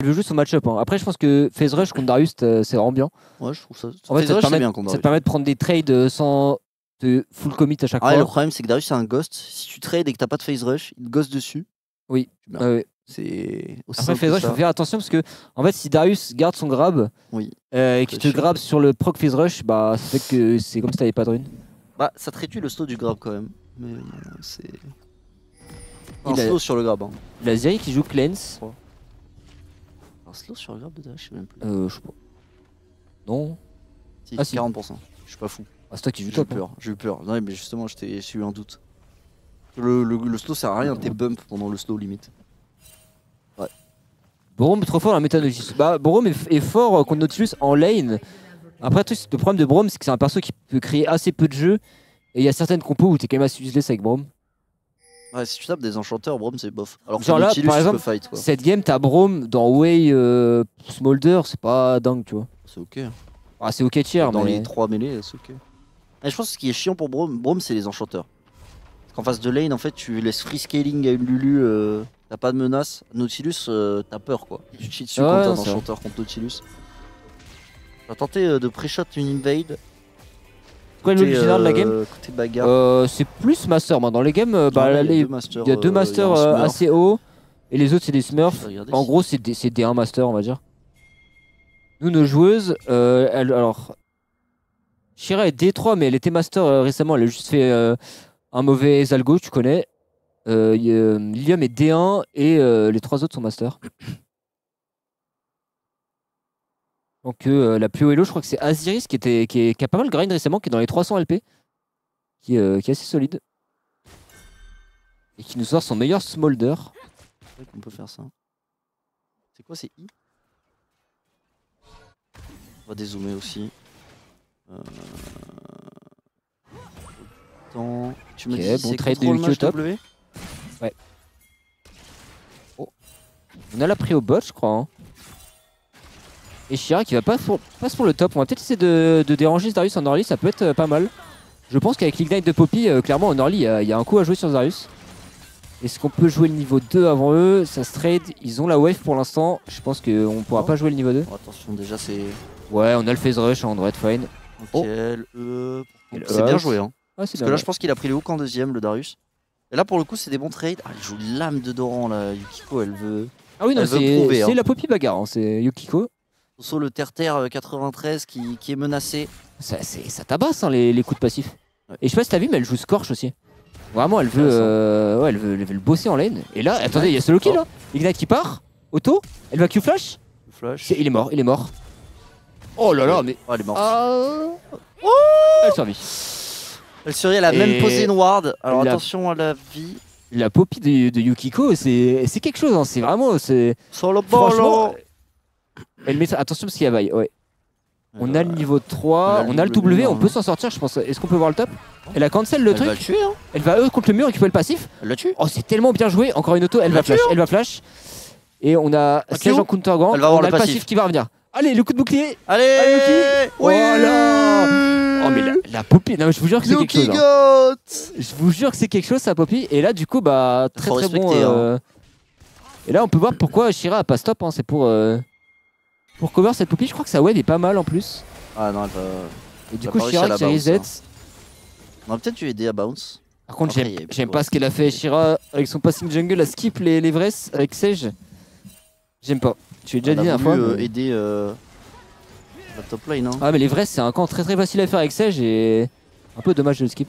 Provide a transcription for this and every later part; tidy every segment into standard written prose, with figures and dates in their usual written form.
il veut jouer son match-up. Hein. Après, je pense que Phase Rush contre Darius, c'est vraiment bien. Ouais, je trouve ça. En fait, ça te permet de prendre des trades sans te full commit à chaque fois. Le problème, c'est que Darius, c'est un ghost. Si tu trades et que t'as pas de Phase Rush, il te ghost dessus. Oui. C'est. Après, Phase Rush, il faut faire attention parce que, en fait, si Darius garde son grab et qu'il te grabe sur le proc Phase Rush, bah, ça fait que c'est comme si t'avais pas de rune. Bah, ça te réduit le slow du grab quand même. Mais c'est. Un slow sur le grab. Hein. Il a Zeri qui joue Cleanse. Un slow sur le grab de Dash, je sais même plus. Je sais pas. Non. Si, 40%. Je suis pas fou. Ah, c'est toi qui joues top. J'ai eu peur. Non, mais justement, j'ai eu un doute. Le slow sert à rien, t'es bump pendant le slow limite. Ouais. Braum est trop fort dans la méta Nautilus. Bah, Braum est fort contre Nautilus en lane. Après, le problème de Braum, c'est que c'est un perso qui peut créer assez peu de jeux. Et il y a certaines compos où t'es quand même assez useless avec Braum. Ouais, si tu tapes des enchanteurs, Braum c'est bof. Alors genre là, Nautilus, par exemple, fight, quoi. Cette game, t'as Braum dans Way Smolder, c'est pas dingue, tu vois. C'est ok. Ah, c'est ok tier, dans mais... les 3 mêlées, c'est ok. Et je pense que ce qui est chiant pour Braum, c'est les enchanteurs. Parce qu'en face de lane, en fait, tu laisses free scaling à une Lulu, t'as pas de menace. Nautilus, t'as peur, quoi. Tu cheats dessus quand t'as un enchanteur contre Nautilus. T'as tenté de pré-shot une invade. Quoi, le général de la game côté bagarre. C'est plus master. Dans les games, il y a deux masters assez hauts. Et les autres, c'est des smurfs. En gros, c'est D1 master, on va dire. Nous, nos joueuses, alors... Shira est D3, mais elle était master récemment. Elle a juste fait un mauvais algo, tu connais. Lilium est D1 et les trois autres sont master. Donc la plus haut elo, je crois que c'est Aziris qui a pas mal grind récemment, qui est dans les 300 LP, qui est assez solide. Et qui nous sort son meilleur smolder. C'est vrai qu'on peut faire ça. C'est quoi, c'est I? On va dézoomer aussi. Tu me dis bon trade de Yukio top. Ouais. Oh. On a la pris au bot, je crois. Hein. Et Shira qui va passe pour le top. On va peut-être essayer de déranger Darius en early, ça peut être pas mal. Je pense qu'avec l'ignite de Poppy, clairement en early, il y a un coup à jouer sur Darius. Est-ce qu'on peut jouer le niveau 2 avant eux? Ça se trade, ils ont la wave pour l'instant. Je pense qu'on pourra pas jouer le niveau 2. Oh, attention, déjà c'est... Ouais, on a le phase rush, on devrait être fine. Ok, c'est bien joué. Hein. Ouais, parce que là, je pense qu'il a pris les hooks en deuxième, le Darius. Et là, pour le coup, c'est des bons trades. Ah, il joue l'âme de Doran, là. Yukiko, elle veut... Ah oui, non, c'est la Poppy bagarre, hein. C'est Yukiko. Sauf le Terre 93 qui est menacé. Ça tabasse, hein, les coups de passif. Ouais. Et je sais pas si t'as vu, mais elle joue Scorch aussi. Vraiment, elle veut, elle veut le bosser en lane. Et là, attendez, il y a solo kill, là. Ignite qui part. Auto, elle va Q-flash. Il est mort. Oh là là, mais... Oh, elle est morte. Elle survit. Elle survit, elle a même posé une ward. Alors attention à la vie. La Poppy de Yukiko, c'est quelque chose, hein. C'est vraiment... Sur le ballon. Elle met ça... Attention parce qu'il y a vaille, ouais. On a le niveau 3, on a le W, on peut s'en sortir, je pense. Est-ce qu'on peut voir le top? Elle a cancel le truc. Elle va le tuer, hein. Elle va contre le mur récupérer le passif. Elle le tue. Oh, c'est tellement bien joué. Encore une auto, elle va flash. Et on a Sage en counter grand. On a le passif qui va revenir. Allez, le coup de bouclier. Allez, oui. Voilà. Oh, mais la Poppy, non, je vous jure que c'est quelque chose. Hein. Je vous jure que c'est quelque chose, ça, Poppy. Et là, du coup, bah, très bon. Hein. Et là, on peut voir pourquoi Shira a pas stop. Hein. C'est pour cover cette Poppy. Je crois que sa wave est pas mal en plus. Ah non, elle va. Et du coup, Shira qui reset. On va peut-être lui aider à bounce. Par contre, j'aime pas ce qu'elle a fait, Shira, avec son passing jungle à skip les vres avec Sage. J'aime pas. Tu l'as déjà dit la fois. Aider la top lane. Hein. Ah, mais les vres, c'est un camp très facile à faire avec Sage et un peu dommage de le skip.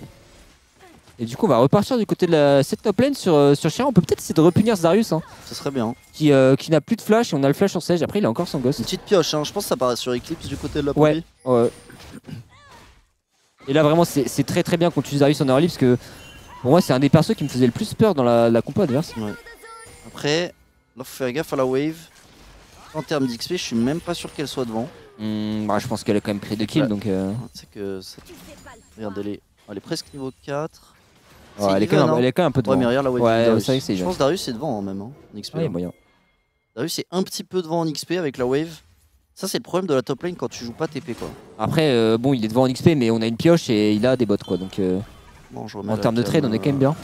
Et du coup, on va repartir du côté de cette top lane sur Shira. On peut peut-être essayer de repunir Darius. Hein, ça serait bien. Qui n'a plus de flash et on a le flash sur Sage. Après, il a encore son ghost. Une petite pioche, hein. Je pense que ça paraît sur Eclipse du côté de la Poppy. Ouais. Et là, vraiment, c'est très bien qu'on utilise Darius en early parce que pour moi, c'est un des persos qui me faisait le plus peur dans la compo adverse. Ouais. Après, là, faut faire gaffe à la wave. En termes d'XP, je suis même pas sûr qu'elle soit devant. Bah, je pense qu'elle a quand même pris 2 kills. Ouais. Donc c'est que. Regardez, elle est presque niveau 4. Ouais, elle est quand même un peu devant. Ouais, mais regarde la wave. Ouais, c'est vrai que c'est je pense que Darius est devant hein, même en XP. Ouais, moyen. Darius est un petit peu devant en XP avec la wave. Ça, c'est le problème de la top lane quand tu joues pas TP quoi. Après, bon, il est devant en XP, mais on a une pioche et il a des bots quoi. Donc bon, en termes de trade, on est quand même bien.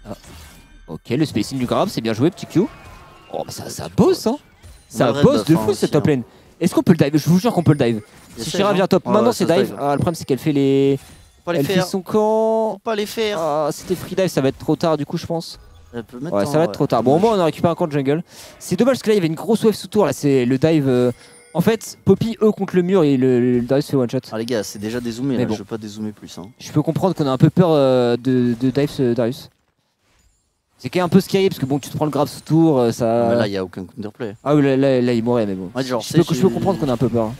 Ah. Ok, le spacing du grab, c'est bien joué, petit Q. Oh, mais ça bosse, hein. Ça a le bosse de buff, fou hein, cette aussi, top lane. Est-ce qu'on peut le dive? Je vous jure qu'on peut le dive. Si Essaye, Shira hein. vient top, Ouais, maintenant ouais, c'est ça se dive. Ah, le problème c'est qu'elle fait les. Faut pas les Elle fait faire. son camp. Faut pas les faire. Ah, c'était free dive, ça va être trop tard du coup, je pense. Elle peut mettre Ouais, ça va être trop tard. Bon, au moins on a récupéré un camp de jungle. C'est dommage parce que là il y avait une grosse wave sous tour. Là, c'est le dive. En fait, Poppy, eux contre le mur et le Darius fait one shot. Ah les gars, c'est déjà dézoomé Mais là, bon. je veux pas dézoomer plus. Hein. Je peux comprendre qu'on a un peu peur de dive ce Darius. C'est quand même un peu scary parce que bon, tu te prends le grab sous tour, ça. Mais là, il y a aucun counterplay. Ah oui, là, il mourrait, mais bon. Ouais, genre, je peux comprendre qu'on a un peu peur.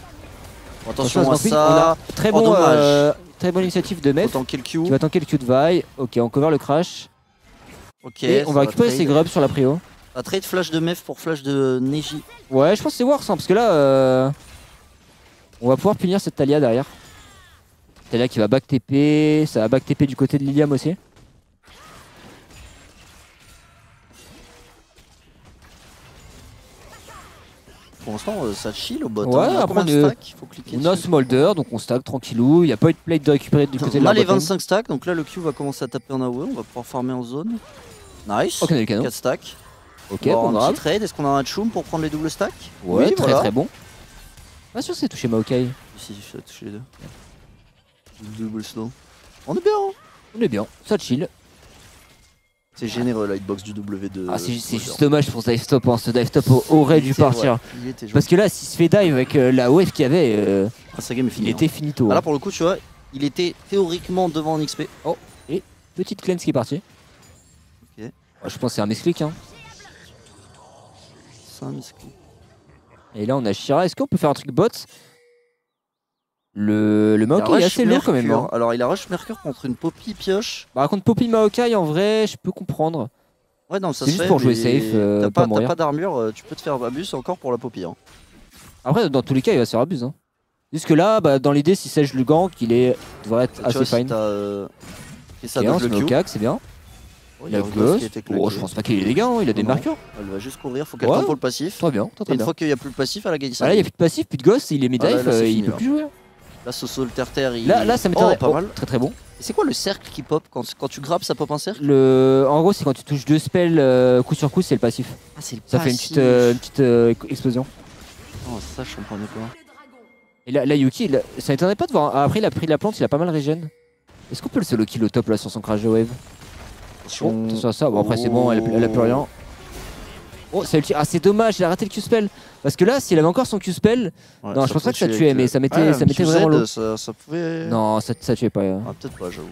Bon, attention à Swampy, ça. on a très Oh, bon, dommage. très bonne initiative de Mef Autant kill Q. qui va tanker le Q de Vi. Ok, on cover le crash. Ok. Et on va récupérer trade. ses grubs sur la prio. On va trade flash de Mef pour flash de Neji. Ouais, je pense que c'est worse, hein, parce que là, on va pouvoir punir cette Talia derrière. Talia qui va back TP, ça va back TP du côté de Liliam aussi. Pour l'instant, ça chill au bot. Ouais, hein. On a après, combien de stacks? Faut cliquer On a dessus. Smolder, donc on stack tranquillou. Il n'y a pas eu de plate de récupérer du côté de On la a les bottom. 25 stacks, donc là le Q va commencer à taper en AOE, on va pouvoir farmer en zone. Nice. Ok, on a le canon. 4 stacks. Ok, On va avoir bon un grave. petit trade, est-ce qu'on a un choum pour prendre les doubles stacks? Ouais, Oui, très voilà. très bon. Pas sûr que c'est touché Maokai. Si, je vais toucher les deux. Double slow. On est bien, hein. On est bien, ça chill. C'est généreux la hitbox du W2. Ah, c'est juste dommage pour ce dive stop, hein. Ce dive stop aurait dû partir. Il était joué. Parce que là, s'il se fait dive avec la wave qu'il y avait, Ah, sa game est il finie. était hein. finito. Ah, hein. là pour le coup, tu vois, il était théoriquement devant en XP. Oh, et petite cleanse qui est partie. Ok. Ouais, je pense que c'est un misclick. Hein. C'est un misclick. Et là, on a Shira. Est-ce qu'on peut faire un truc bot? Le Maokai est assez lourd quand même. Hein. Alors il a rush Mercure contre une Poppy pioche. Bah, contre Poppy Maokai, en vrai, je peux comprendre. Ouais, non, ça C'est se juste fait, pour jouer mais safe, T'as pas pas, mourir. pas d'armure, tu peux te faire abus encore pour la Poppy. Hein. Après, dans tous les cas, il va se faire abuse. Hein. Jusque là, bah, dans l'idée, s'il sèche le gank, devrait être Tu assez vois, si fine. t'as. Et ça Ok, on donne se le met au Q. cac, c'est bien. Oh, Il a un ghost Ghost. qui a été Oh, claqué. je pense pas qu'il ait des gains, hein. Il a des Non. marqueurs. Elle va juste courir, faut qu'elle Ouais. tente pour le passif. Très bien, très Et une bien. fois qu'il n'y a plus le passif, elle a gagné ça. Ah, là, il n'y a plus de passif, plus de ghost, il est mid-dive, Ah, là, c'est il fini, peut là. plus jouer. Là, Soso le terre-terre, il. Là, ça m'étonnerait. Oh, pas mal. Très très bon. Et c'est quoi le cercle qui pop quand tu grappes, ça pop un cercle? En gros, c'est quand tu touches deux spells coup sur coup, c'est le passif. Ah, c'est le Ça fait une petite explosion. Oh, ça, je comprenais pas. Et là, Yuki, ça m'étonnerait pas de voir. Après, il a pris la plante, il a pas mal régène. Est-ce qu'on peut le solo kill au top là sur son crash de wave? Oh, attention à ça. Bon, après, c'est bon, elle a plus rien. Oh, ça ulti. Ah, c'est dommage, il a raté le Q-spell. Parce que là, s'il avait encore son Q-spell. Ouais, Non, je pense pas que ça tuait, mais ça mettait vraiment l'eau. Ça pouvait. Non, ça tuait pas. Ah, peut-être pas, j'avoue.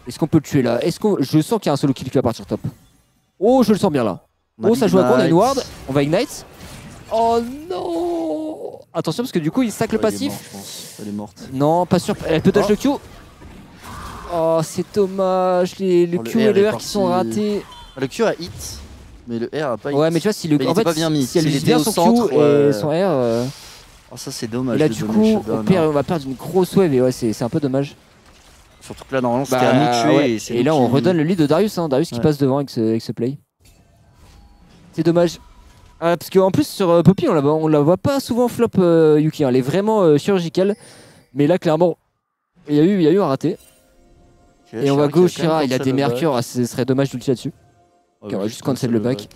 Est-ce qu'on peut le tuer là? Je sens qu'il y a un solo kill qui va partir top. Oh, je le sens bien là. On a Oh, ça joue à quoi? On a une Ignite. ward. On va Ignite. Oh non! Attention parce que du coup, il sac le Ouais, il est passif. mort, je pense. Elle est morte. Non, pas sûr. Elle peut dodge Oh. le Q. Oh, c'est dommage. Le Oh, le Q R et le est R qui sont parti. ratés. Ah, le Q a hit, mais le R a pas hit. Ouais, mais tu vois, si le Mais il en était fait, pas bien mis. si elle S'il utilise était bien au son centre, Q et ouais. son R. Oh, ça, c'est dommage. Et là, de du donner coup, shutdown, on va perdre une grosse wave. Et ouais, c'est un peu dommage. Surtout que là, normalement, c'était Bah, à nous tuer. ouais. c'est Et nous là, on qui- redonne le lead de Darius. Hein. Darius qui Ouais. passe devant avec ce play. C'est dommage. Ah, parce qu'en plus, sur Poppy, on la voit pas souvent flop Yuki. Hein. Elle est vraiment chirurgicale. Mais là, clairement, il y a eu un raté. Ok, Et on va qui go quand Shira. même Il a cancel des le back. mercures. Ah, ce serait dommage d'ulti là-dessus. Ouais, Ok, on va ouais, juste cancel le back.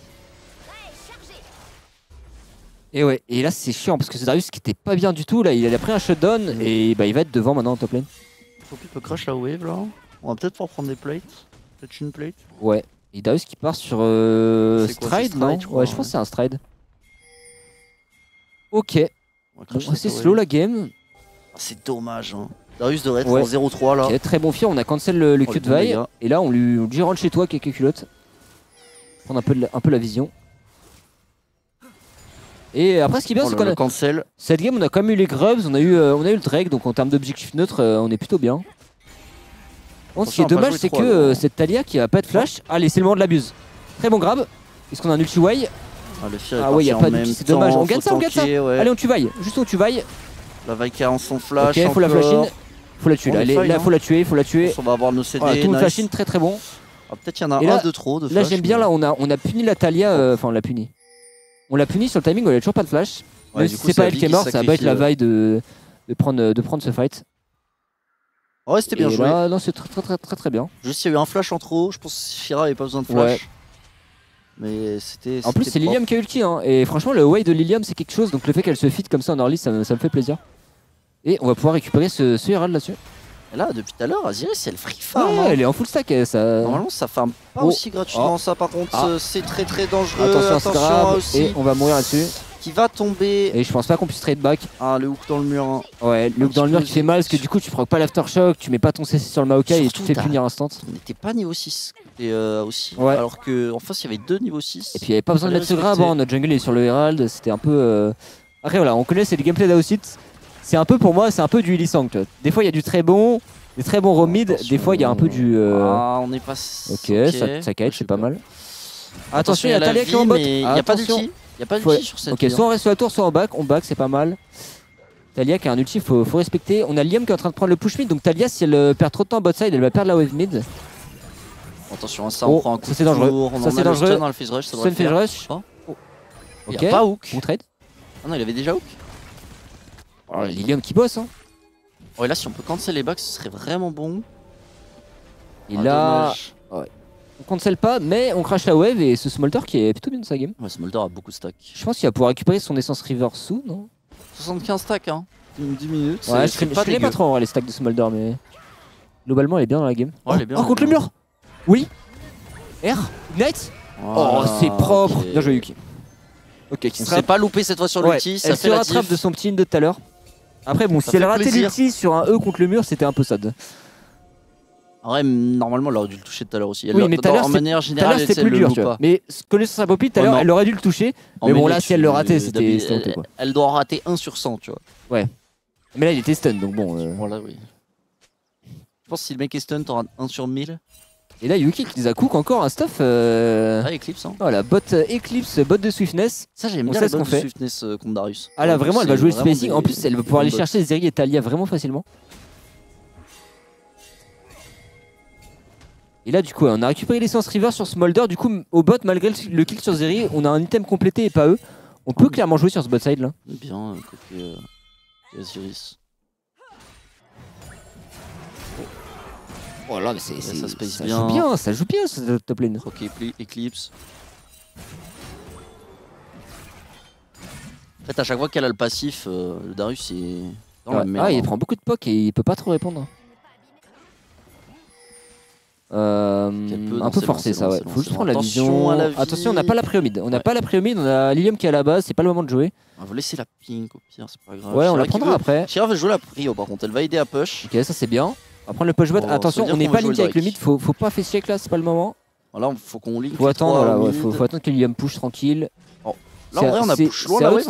Et ouais, et là c'est chiant parce que c'est Darius qui était pas bien du tout. Là, il a pris un shutdown et bah, il va être devant maintenant en top lane. Poppy peut crash la wave là. On va peut-être pouvoir prendre des plates. Peut-être une plate. Ouais. Et Darius qui part sur C'est quoi, Stride, c'est non? Stride, je crois, Ouais, je pense que c'est un Stride. Ok. On va Bon, crash assez cette slow wave. la game. Ah, c'est dommage. Hein. Darius devrait être Ouais. en 0-3 là. Ok, très bon fier. On a cancel le Oh, Q les de bons Vi. dégâts. Et là, on lui dit rentre chez toi, quelques culottes. Prendre un peu la vision. Et après, ce qui est bien, Oh, c'est le qu'on a. cancel. Cette game, on a quand même eu les grubs, on a eu le Drake, donc en termes d'objectif neutre, on est plutôt bien. Bon, ce qui est Attention, on va pas dommage, jouer c'est trop, que là. cette Talia qui va pas être flash. Allez, c'est le moment de l'abuse. Très bon grab. Est-ce qu'on a un ulti way? Ah, le Fear est Ah ouais, y a parti pas en d'ulti, même c'est dommage. temps, On gagne faut ça, on gagne ça. tanker, ouais. Allez, on tue vaille. Juste on tue vaille. La Valkyrie en son flash. Ok, faut la flash in. encore. Faut la tuer On là. est Allez, fine, là, hein. faut la tuer, faut la tuer. On va avoir nos CD. Voilà, tout le nice. flash in, très très bon. Ah, peut-être qu'il y en a Et là- un de trop de Là, flash. j'aime bien, mais- là, on a puni la Talia. Enfin, on l'a puni. On l'a puni sur le timing, on a toujours pas de flash. Ouais, Même du si coup, c'est pas elle Abby qui est morte, ça va pas être sacrifie, la vaille de prendre ce fight. Ouais, c'était bien Et joué. là, non, c'est très bien. Juste, il y a eu un flash en trop. Je pense que Shira avait pas besoin de Ouais. flash. Mais c'était. En plus, c'est Lilium qui a ulti, hein. Et franchement, le way de Lilium, c'est quelque chose. Donc le fait qu'elle se fit comme ça en early, ça me fait plaisir. Et on va pouvoir récupérer ce Herald là-dessus. Et là, depuis tout à l'heure, Aziris, elle free farm. Ouais, elle est en full stack. Ça... Normalement, ça farm pas aussi gratuitement. Ça, par contre, c'est très très dangereux. Attention grave, aussi. Et on va mourir là-dessus. Qui va tomber. Et je pense pas qu'on puisse trade back. Ah, le hook dans le mur. Hein. Ouais, le hook dans le mur qui fait mal parce que du coup, tu procs pas l'aftershock, tu mets pas ton CC sur le Maokai et tu te fais punir instant. On n'était pas niveau 6. Et aussi. Ouais. Alors qu'en face, il y avait 2 niveaux 6. Et puis il n'y avait pas besoin de mettre ce grab. Hein. Notre jungle est sur le Herald. C'était un peu. Après, voilà, on connaît, c'est le gameplay d'Aosit. C'est un peu pour moi, c'est un peu du Illisang. Des fois, il y a du très bon. Des très bons roam mid, des fois il y a un peu du. Ah, on est pas. Ok, ça kite, c'est pas mal. Attention, il y a Talia qui est en bot. Il n'y a pas d'ulti. Il y a pas d'ulti sur cette. Ok, soit on reste sur la tour, soit on back. On back, c'est pas mal. Talia qui a un ulti, faut respecter. On a Liam qui est en train de prendre le push mid. Donc Talia, si elle perd trop de temps en bot side, elle va perdre la wave mid. Attention, ça on prend un coup. Ça c'est dangereux. Ça c'est dangereux. Dans le phase rush, ça devrait phase rush. Il n'y a pas hook. Bon trade. Ah non, il avait déjà hook. Oh, Lilium qui bosse, hein. Ouais, là, si on peut cancel les bugs, ce serait vraiment bon. Et là, ouais. On cancel pas, mais on crash la wave et ce Smolder qui est plutôt bien de sa game. Ouais, Smolder a beaucoup de stack. Je pense qu'il va pouvoir récupérer son essence river sous, non? 75 stacks, hein. 10 minutes. Ouais, je connais pas trop les stacks de Smolder, mais globalement, elle est bien dans la game. Ouais, elle est bien. Oh, contre le mur. Oui. R. Ignite. Oh, c'est propre. Bien joué, Yuki. Ok, on s'est pas loupé cette fois sur l'ulti. Elle se rattrape de son petit in de tout à l'heure. Après, bon, si elle ratait l'ulti sur un E contre le mur, c'était un peu sad. En vrai, normalement, elle aurait dû le toucher tout à l'heure aussi. Oui, mais tout à l'heure, c'était plus dur, tu vois. Mais connaissant sa poppy, tout à l'heure, elle aurait dû le toucher. Mais bon, là, si elle le ratait, c'était honteux, quoi. Elle doit rater 1 sur 100, tu vois. Ouais. Mais là, il était stun, donc bon. Voilà, oui. Je pense que si le mec est stun, t'auras 1 sur 1000. Et là, Yuki qui nous a cook encore un stuff. Ah, Eclipse, hein. Voilà, bot Eclipse, bot de Swiftness. Ça, j'aime bien le bot de Swiftness contre Darius. Ah là, vraiment, elle va jouer le spacing. En plus, elle va pouvoir aller chercher Zeri et Talia vraiment facilement. Et là, du coup, on a récupéré l'essence river sur Smolder. Du coup, au bot, malgré le kill sur Zeri, on a un item complété et pas eux. On peut clairement jouer sur ce bot side là. Bien, côté Aziris. Oh là, mais ça joue bien ce top lane. Ok, Eclipse. En fait, à chaque fois qu'elle a le passif, le Darius est dans la merde. Ah, il prend beaucoup de poke et il peut pas trop répondre. Un peu forcé ça, ouais. Faut juste prendre la vision. Attention, on n'a pas la pré-mid. On n'a pas la pré-mid, on a Lilium qui est à la base, c'est pas le moment de jouer. On va laisser la pink au pire, c'est pas grave. Ouais, on la prendra après. Shira veut jouer la prio par contre, elle va aider à push. Ok, ça c'est bien. On va prendre le push bot. Attention, on n'est pas link avec le mid, faut pas faire check là, c'est pas le moment. Là, faut qu'on link. Faut attendre, faut attendre que Lilium push tranquille. Là, en vrai, on a push loin la wave,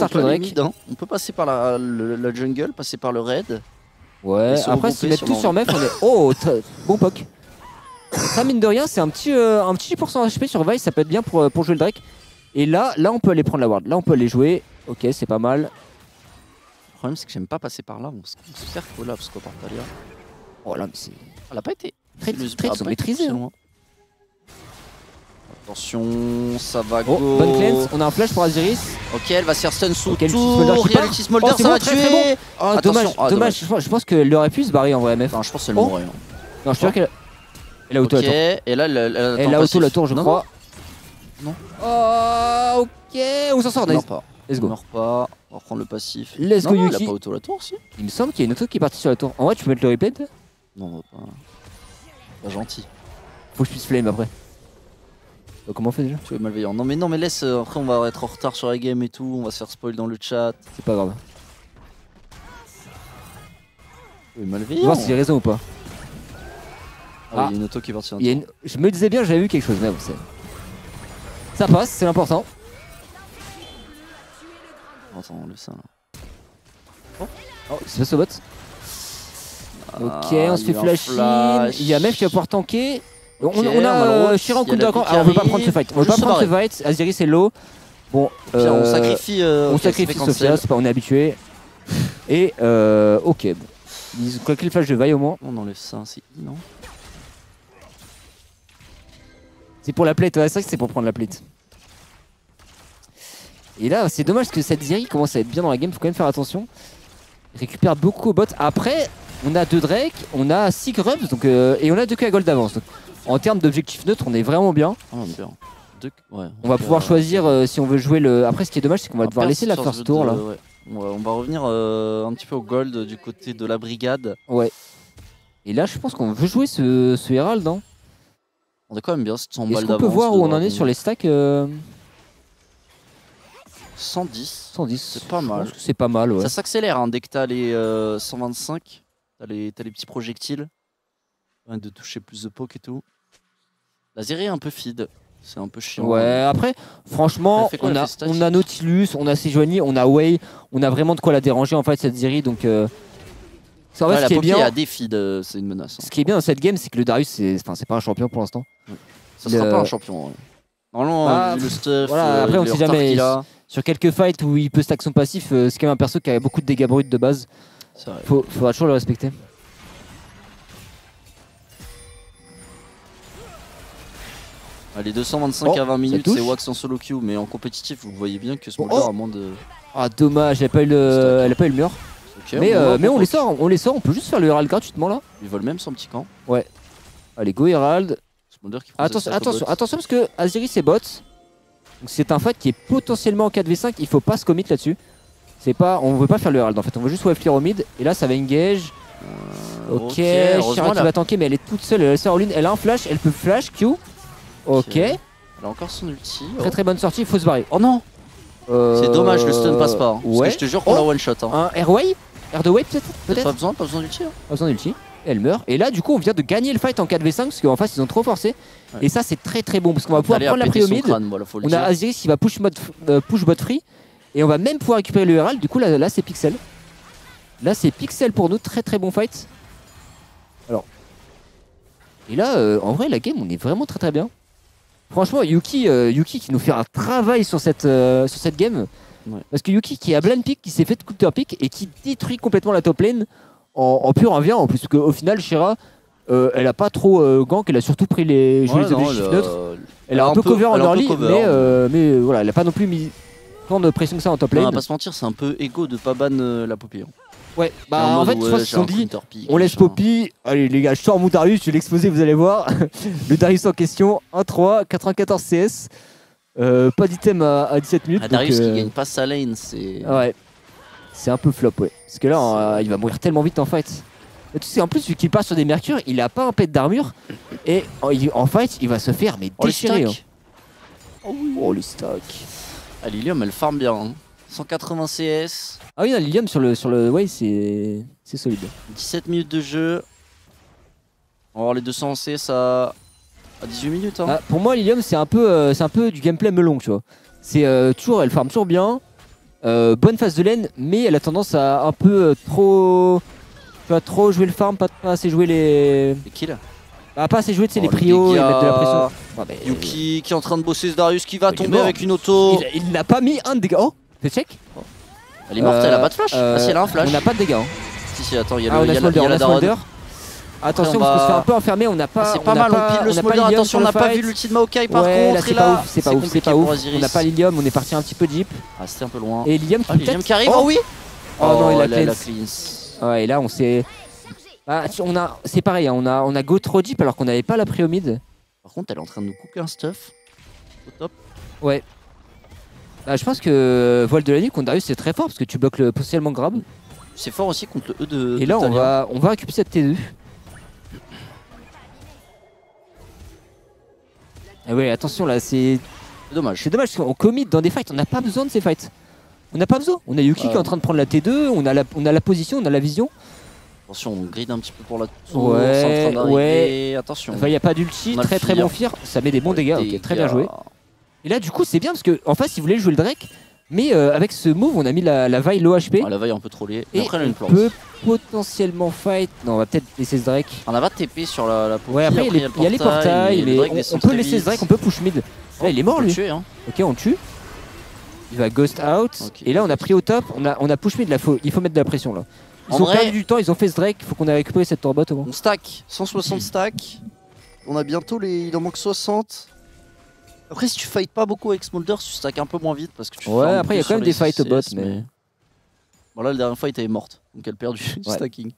on peut passer par la jungle, passer par le raid. Ouais, après, s'ils mettent tout sur Mef, on est. Oh, bon poke. Ça, mine de rien, c'est un petit pourcentage HP sur Vice, ça peut être bien pour jouer le Drake. Et là, on peut aller prendre la ward. Là, on peut aller jouer. Ok, c'est pas mal. Le problème, c'est que j'aime pas passer par là. On se faire collapse quoi par Talia. Oh là, mais c'est. Elle a pas été. Les trades sont maîtrisés. Hein. Attention, ça va go. Bonne cleanse, on a un flash pour Aziris. Ok, elle va se faire stun sous tour. Reality Smolder, ça va tuer. Oh, dommage. Je pense qu'elle aurait pu se barrer en vrai, MF. Non, je pense qu'elle mourrait. Non, je suis sûr qu'elle. Elle a auto la tour. Et là, elle a auto la tour, je crois. Non. Oh, ok, on s'en sort. Non, pas. Let's go. On meurt pas. On va reprendre le passif. Let's go, Yuki. Elle a pas auto la tour aussi. Il me semble qu'il y a une auto qui est partie sur la tour. En vrai, tu peux mettre le replay? Non, on va pas. Pas gentil. Faut que je puisse flame après. Comment on fait déjà? Tu es malveillant. Non, mais laisse. Après, on va être en retard sur la game et tout. On va se faire spoil dans le chat. C'est pas grave. Tu es malveillant. On va voir s'il a raison ou pas. Ah, il y a une auto qui est partie. Je me disais bien, j'avais vu quelque chose, mais bon, ça passe, c'est l'important. Attends, on laisse ça là. Oh, c'est pas ce bot. Ok, on se fait flash in. Il y a Mef qui va pouvoir tanker. On a Shira en coup de camp. On veut pas prendre ce fight. On veut pas prendre ce fight. Aziris est low. Bon, on sacrifie. On sacrifie Sophia, on est habitué. Et ok, bon. Ils ont claqué le flash de Vi au moins. On enlève ça, c'est non. C'est pour la plate, ouais, c'est vrai que c'est pour prendre la plate. Et là, c'est dommage que cette Zeri commence à être bien dans la game, faut quand même faire attention. Il récupère beaucoup au bot. Après, on a 2 Drake, on a 6 grubs donc, et on a 2 K gold d'avance. En termes d'objectif neutre, on est vraiment bien. Oh, bien. Ouais, On va pouvoir choisir si on veut jouer le. Après, ce qui est dommage, c'est qu'on va devoir laisser la first tour là. Ouais. On va revenir un petit peu au gold du côté de la brigade. Ouais. Et là, je pense qu'on veut jouer ce Herald. Hein. On est quand même bien 100 balles d'avance. d'avance. Est-ce qu'on peut voir où on en est sur les stacks 110. 110. C'est pas mal. C'est pas mal, ouais. Ça s'accélère hein, dès que t'as les 125. T'as les petits projectiles. De toucher plus de poke et tout. La Zeri est un peu feed. C'est un peu chiant. Ouais, après, franchement, on a Nautilus, on a Sejuani, on a Wei. On a vraiment de quoi la déranger en fait, cette Zeri. Donc. En fait, ouais, ce qui est bien, a des feeds, c'est une menace. Hein. Ce qui est bien dans cette game, c'est que le Darius, c'est pas un champion pour l'instant. Ça sera pas un champion. Ouais. Normalement, vu le stuff. Voilà, après, on sait jamais. Sur quelques fights où il peut stack son passif, c'est quand même un perso qui a beaucoup de dégâts bruts de base. Faudra toujours le respecter. Allez, 225 à 20 minutes, c'est Wax en solo queue, mais en compétitif, vous voyez bien que Smolder a moins de. Ah, dommage, elle a pas eu le mur. Okay, mais on les sort, on peut juste faire le Herald gratuitement là. Ils volent même son petit camp. Ouais. Allez, go Herald. Attention parce que Aziri c'est bot. Donc c'est un fight qui est potentiellement en 4v5, il faut pas se commit là-dessus. On veut pas faire le Herald en fait, on veut juste wave clear au mid. Et là ça va engage. Ok, Shira qui va tanker, mais elle est toute seule, elle sert all-in, elle a un flash, elle peut flash, Q. Ok. Elle a encore son ulti. Très bonne sortie, il faut se barrer. Oh non. C'est dommage, le stun passe pas. Hein, parce que je te jure qu'on l'a one shot. Hein. Un airway R2 peut-être Pas besoin d'ulti. Hein. Pas besoin d'ulti. Elle meurt. Et là, du coup, on vient de gagner le fight en 4v5 parce qu'en face, ils ont trop forcé. Ouais. Et ça, c'est très bon parce qu'on va pouvoir prendre la prio mid. Voilà, on a Aziris qui va push bot free. Et on va même pouvoir récupérer le Herald. Du coup, là c'est Pixel. Là, c'est Pixel pour nous. Très bon fight. Alors. Et là, en vrai, la game, on est vraiment très bien. Franchement, Yuki qui nous fait un travail sur cette game. Ouais. Parce que Yuki qui a blind pick, qui s'est fait counter pick et qui détruit complètement la top lane en pur 1v1 en plus. Qu'au final, Shira, elle a pas trop gank, elle a surtout pris les objectifs neutres. Elle a un peu cover en early, mais voilà, elle a pas non plus mis tant de pression que ça en top lane. On va pas se mentir, c'est un peu égo de pas ban la Poppy. Hein. Ouais, bah en fait, je pense qu'ils se sont dit, on laisse Poppy. Allez les gars, je sors mon Darius, je vais l'exposer, vous allez voir. Le Darius en question, 1-3, 94 CS. Pas d'item à 17 minutes. Darius qui gagne pas sa lane, c'est. Ouais. C'est un peu flop, ouais. Parce que là, il va mourir tellement vite en fight. Et tu sais, en plus, vu qu'il passe sur des mercures, il a pas un pet d'armure. Et en fight, il va se faire mais déchirer. Oh, le stack. Ah, Lilium, elle farm bien. Hein. 180 CS. Ah oui, Lilium sur le way, c'est solide. 17 minutes de jeu. On va voir les 200 CS à 18 minutes. Hein. Ah, pour moi, Lilium, c'est un peu du gameplay melon, tu vois. C'est elle farm toujours bien. Bonne phase de lane, mais elle a tendance à un peu trop jouer le farm, pas assez jouer les kills. Pas assez jouer les prios et mettre de la pression. Yuki qui est en train de bosser ce Darius qui va tomber avec une auto. Il n'a pas mis un de dégâts. Oh, fais check. Elle est morte, elle a pas de flash. Ah si, elle a un flash. On n'a pas de dégâts. Hein. Si, attends, il y a la Daron. Attention, parce qu'on se fait un peu enfermer, on n'a pas. C'est pas mal, on pile le Smolder. Attention, on n'a pas vu l'ulti de Maokai par contre. Là, c'est pas ouf. On n'a pas Lilium, on est parti un petit peu deep. Ah, c'était un peu loin. Et Lilium qui arrive. Oh oui. Oh non, il a cleanse. Ouais, et là, on s'est. C'est pareil, on a go trop deep alors qu'on n'avait pas la prio mid. Par contre, elle est en train de nous cooker un stuff. Au top. Ouais. Je pense que Voile de la nuit contre Darius c'est très fort parce que tu bloques le potentiellement grab. C'est fort aussi contre le E de. Et là, on va récupérer cette T2. Ah ouais, attention là, c'est dommage. C'est dommage parce qu'on commit dans des fights, on n'a pas besoin de ces fights. On n'a pas besoin. On a Yuki qui est en train de prendre la T2, on a la position, on a la vision. Attention, on grid un petit peu pour la tour. Ouais. Attention. Enfin, il n'y a pas d'ulti, très bon fear. Ça met des bons dégâts. Ok, très bien joué. Et là, du coup, c'est bien parce qu'en face, il voulait jouer le Drake. Mais avec ce move, on a mis la vaille low HP. La vaille un peu trollée. Et après, on peut potentiellement fight. Non, on va peut-être laisser ce Drake. On a pas de TP sur la poppy. Ouais, après, il y a les portails. Mais on peut laisser ce Drake, on peut push mid. Là, il est mort lui. Ok, on tue. Il va ghost out. Et là, on a pris au top. On a push mid. Il faut mettre de la pression là. Ils ont perdu du temps, ils ont fait ce Drake, il faut qu'on ait récupéré cette torbot au moins. On stack, 160 stack. On a bientôt il en manque 60. Après si tu fights pas beaucoup avec Smolder, tu stack un peu moins vite parce que tu ouais, après il y a quand même des fights au bot mais... Bon là le dernier fight elle est morte, donc elle perd du stacking.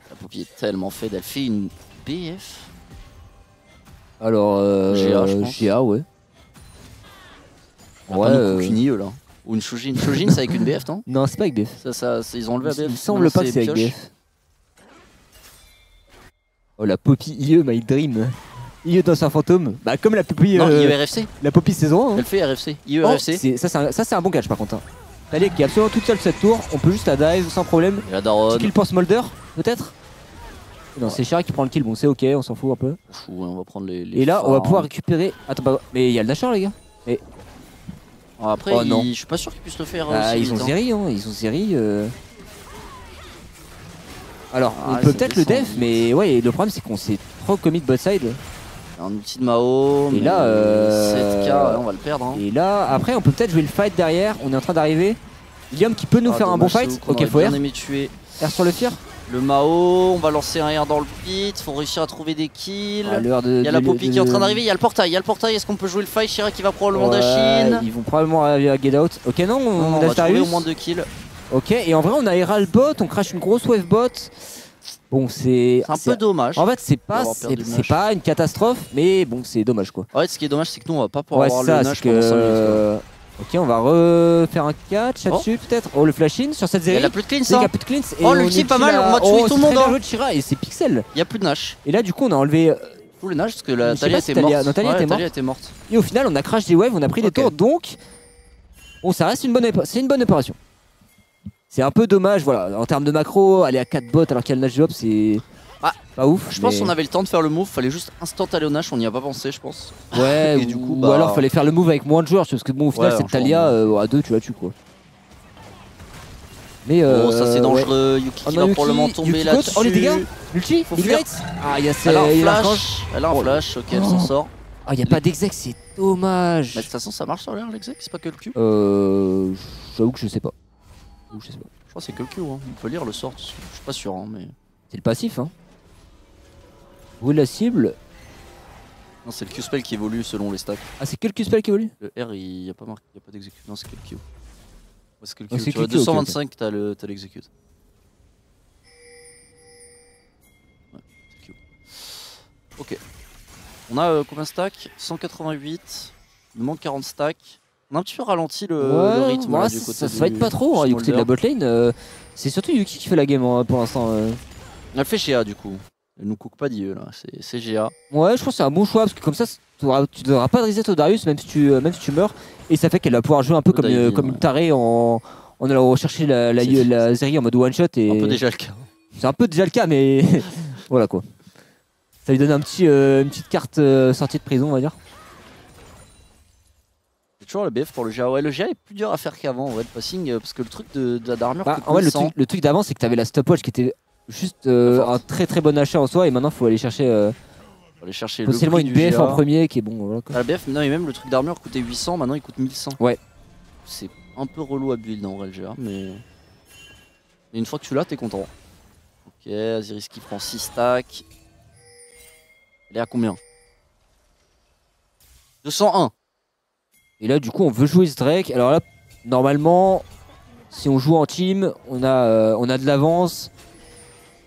La Poppy est tellement fade, elle fait une BF. Alors, GA, je pense. GA, ouais. Ouais, Kukuni, là. Ou une Shujin. Shujin, c'est avec une BF, non? Non, c'est pas avec BF. Ils ont enlevé la BF. Il me semble pas que c'est avec BF. Oh, la Poppy IE, My Dream. IE dans un fantôme. Bah, comme la Poppy. Non, IE RFC. La Poppy saison 1. Hein. Elle fait RFC. IE Oh, RFC. ça, c'est un bon catch par contre. Hein. Talia qui est absolument toute seule cette tour. On peut juste la dive sans problème. Et la Daron. Petit kill pour Smolder, peut-être. Non, c'est Shira qui prend le kill. Bon, c'est ok, on s'en fout un peu. On va prendre les et là, phares, on va pouvoir récupérer. Attends, bah, mais il y a le Nashor, les gars. Et... Après, je suis pas sûr qu'ils puissent le faire. Ils ont Zeri, hein. Ils ont Zeri. Alors, on peut peut-être le def, mais ouais, le problème c'est qu'on s'est trop commit bot side. Un outil de Mao. Et là, 7K, on va le perdre. Hein. Et là, après, on peut peut-être jouer le fight derrière. On est en train d'arriver. Ilium qui peut nous faire un bon fight. Ok, faut R. R sur le tir. Le Mao, on va lancer un R dans le pit. Faut réussir à trouver des kills. Il y a la Poppy qui est en train d'arriver. Il y a le portail. Est-ce qu'on peut jouer le fight? Shira qui va probablement Dashin. Ils vont probablement arriver à get out. Ok, non, on va trouver au moins 2 kills. Ok, et en vrai, on a Herald bot. On crash une grosse wave bot. Bon, c'est un peu dommage. En fait, c'est pas une catastrophe, mais bon, c'est dommage quoi. En fait, ce qui est dommage, c'est que nous, on va pas pouvoir avoir le Nash pendant 5 minutes. Ok, on va refaire un catch là-dessus peut-être. Oh, le flash in sur cette Zeri. Il a plus de cleans, ça. Oh, l'ulti pas mal, on va tuer tout le monde. Le Shira et c'est pixel. Il y a plus de Nash. Et là, du coup, on a enlevé tout le Nash parce que la Talia était morte. Talia était morte. Et au final, on a crash des waves, on a pris des tours, donc bon, ça reste une bonne opération. C'est un peu dommage, voilà, en termes de macro, aller à 4 bots alors qu'il y a le Nash drop, c'est pas ouf. Je pense qu'on avait le temps de faire le move, fallait juste instant aller au Nash, on n'y a pas pensé, je pense. Ouais, et du coup, ou alors fallait faire le move avec moins de joueurs, parce que bon, au final, c'est Talia à 2, tu la tues quoi. Mais ça c'est dangereux, Yuki qui va probablement tomber là-dessus. Oh les dégâts, l'ulti, ah, il y a elle a un flash, ok, elle s'en sort. Ah, y a pas d'exec, c'est dommage. Mais de toute façon, ça marche sur l'air l'exec, c'est pas que le Q. J'avoue que je sais pas. Je crois que c'est que le Q, hein. On peut lire le sort, je suis pas sûr, hein, mais. C'est le passif, hein. Où est la cible? Non, c'est le Q-spell qui évolue selon les stacks. Ah, c'est que le Q-spell qui évolue? Le R, il y a pas marqué, il y a pas d'execute. Non, c'est que le Q. Ouais, c'est que le Q. Oh, tu vois, 225, okay. T'as l'execute. Ouais, c'est le Q. Ok. On a combien de stacks? 188. Il nous manque 40 stacks. On a un petit peu ralenti le rythme là, du côté ça va être pas trop, hein, du côté de la botlane. C'est surtout Yuki qui fait la game pour l'instant. Elle fait GA du coup. Elle nous cook pas d'IE là, c'est GA. Ouais, je pense que c'est un bon choix parce que comme ça, tu devras pas de reset au Darius même si tu meurs. Et ça fait qu'elle va pouvoir jouer un peu comme une tarée en allant rechercher la Zeri en mode one shot. Et... un peu déjà le cas. C'est un peu déjà le cas, mais voilà quoi. Ça lui donne une petite carte sortie de prison, on va dire. Toujours le BF pour le GA. Ouais, le GA est plus dur à faire qu'avant en vrai, le passing, parce que le truc d'armure. En vrai, le truc d'avant, c'est que t'avais la stopwatch qui était juste un très très bon achat en soi, et maintenant il faut aller chercher. Potentiellement une BF en premier qui est bon. Voilà, la BF, non, et même le truc d'armure coûtait 800, maintenant il coûte 1100. Ouais. C'est un peu relou à build en vrai le GA, mais une fois que tu l'as, t'es content. Ok, Aziris qui prend 6 stacks. Elle est à combien? 201. Et là, du coup, on veut jouer ce Drake. Alors là, normalement, si on joue en team, on a de l'avance.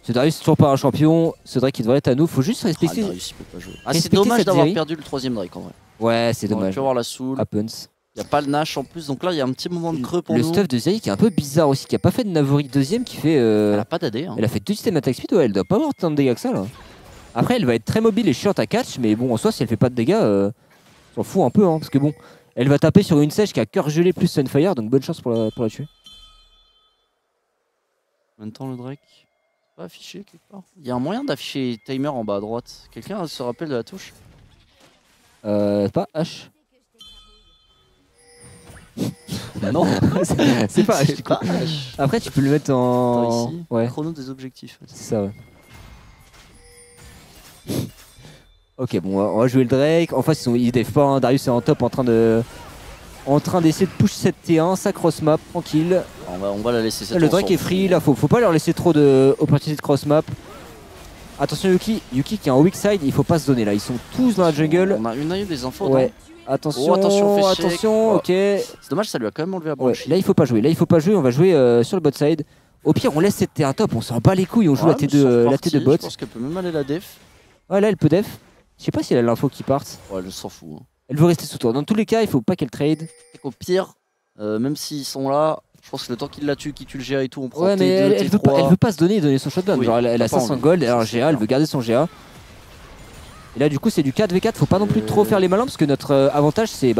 Ce Darius, c'est toujours pas un champion. Ce Drake, il devrait être à nous. Faut juste respecter. Darius, il peut pas jouer. C'est dommage d'avoir perdu le 3ème Drake en vrai. Ouais, c'est dommage. On peut avoir la soul. Happens. Il n'y a pas le Nash en plus, donc là, il y a un petit moment de creux pour nous. Le stuff de Zeri qui est un peu bizarre aussi, qui a pas fait de Navori 2ème, qui fait. Elle a pas d'AD. Hein. Elle a fait 2 systèmes attack speed, ouais, elle doit pas avoir tant de dégâts que ça là. Après, elle va être très mobile et chiante à catch, mais bon, en soi, si elle fait pas de dégâts, s'en fout un peu, hein, parce que bon. Elle va taper sur une sèche qui a cœur gelé plus Sunfire, donc bonne chance pour la tuer. En même temps, le Drake, c'est pas affiché quelque part. Il y a un moyen d'afficher timer en bas à droite. Quelqu'un se rappelle de la touche? Pas H. Non, c'est pas H. Après, tu peux le mettre en. Ici, ouais. Chrono des objectifs. C'est ça, ouais. Ok, bon, on va jouer le Drake. En face, ils défent pas. Hein. Darius est en top en train d'essayer de push cette T1. Ça cross map, tranquille. On va la laisser cette. Le Drake est free. Là, faut pas leur laisser trop d'opportunités de cross map. Attention, Yuki qui est en weak side. Il faut pas se donner là. Ils sont tous dans la jungle. On a eu des infos. Ouais. Attention, ok. C'est dommage, ça lui a quand même enlevé la branche. Là, il faut pas jouer. On va jouer sur le bot side. Au pire, on laisse cette T1 top. On s'en bat les couilles. On joue la T2 bot. Je pense qu'elle peut même aller la def. Ouais, là, elle peut def. Je sais pas si elle a l'info qui parte. Ouais, elle s'en fout. Hein. Elle veut rester sous tour. Dans tous les cas, il faut pas qu'elle trade. Au pire, même s'ils sont là, je pense que le temps qu'il la tue, qu'il tue le GA et tout, on prend Ouais, mais T2, T3. elle veut pas se donner son shotgun. Oui, Genre, elle a pas 500 envie. gold, elle a un C'est GA, elle clair. veut garder son GA. Et là, du coup, c'est du 4v4. Faut pas non plus trop faire les malins parce que notre avantage, c'est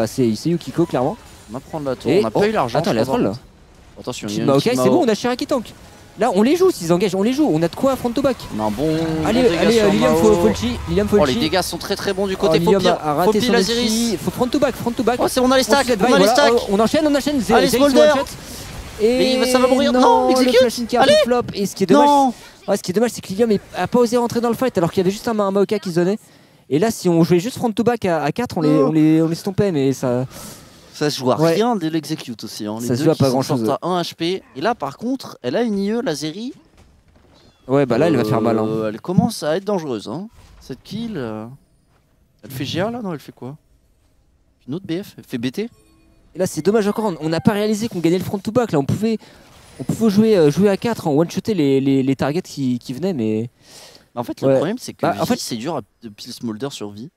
Yukiko, clairement. On va prendre la tour, Et on a pas eu l'argent. attends, je la crois, troll par là. contre. Attention, il y a Bah, une ok, petite c'est bon, Mao. on a Shira qui tank. Là, on les joue s'ils engagent, on les joue. On a de quoi front to back. On a un bon. Allez, bon dégât allez, sur Lilium Mao. Folchi. Lilium Oh, les Folchi. dégâts sont très très bons du Oh, côté Lilium Fopir. a raté son Lazyris. ulti. Faut front to back. Oh, c'est bon, on a les stacks. Cette On vague, a les voilà. stacks. On enchaîne. Allez, Zerix Smolder. one shot. Et Mais ça va mourir. Non, le execute. flashing qui a un peu flop. Et ce qui est dommage, Non. ouais, ce qui est dommage, c'est que Lilium a pas osé rentrer dans le fight alors qu'il y avait juste un Maoka qui se donnait. Et là, si on jouait juste front to back à 4, on les stompait, mais ça. Ça se joue à Ouais. rien dès l'execute aussi. Hein. Les Ça se deux joue à qui pas s'en grand-chose. sortent à 1 HP. Et là, par contre, elle a une IE, la Zeri. Ouais, bah là, elle va faire mal. Hein. Elle commence à être dangereuse. Hein. Cette kill. Elle fait GA là? Non, elle fait quoi? Une autre BF? Elle fait BT? Et là, c'est dommage encore. On n'a pas réalisé qu'on gagnait le front to back. Là, on pouvait jouer à 4, one-shotter les targets qui venaient, mais. En fait, le Ouais. problème, c'est que Bah, en V, fait- c'est dur de pile Smolder sur vie.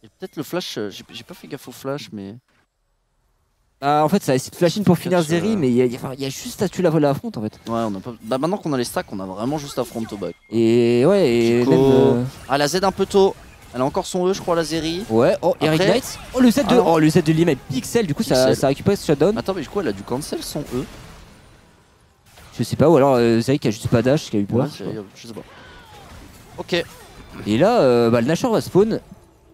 Et peut-être le flash, j'ai pas fait gaffe au flash, mais. En fait, ça a essayé de flash in pour finir Catch, Zeri, mais il y a juste à tuer la front en fait. Ouais, on a pas. Bah, maintenant qu'on a les stacks, on a vraiment juste à front au back. Et ouais, et Kiko. même, Ah, la Z un peu tôt. Elle a encore son E, je crois, la Zeri. ouais, oh, Eric Après- Knight. Oh, le Z de, Ah non. le Z de Lima est pixel, du coup, ça Pixel. a récupéré ce shutdown. Attends, mais du coup, elle a dû cancel son E. Je sais pas, ou alors Zeri qui a juste pas dash, qui a eu peur. Ouais, je sais pas. Ok. Et là, le Nashor va spawn.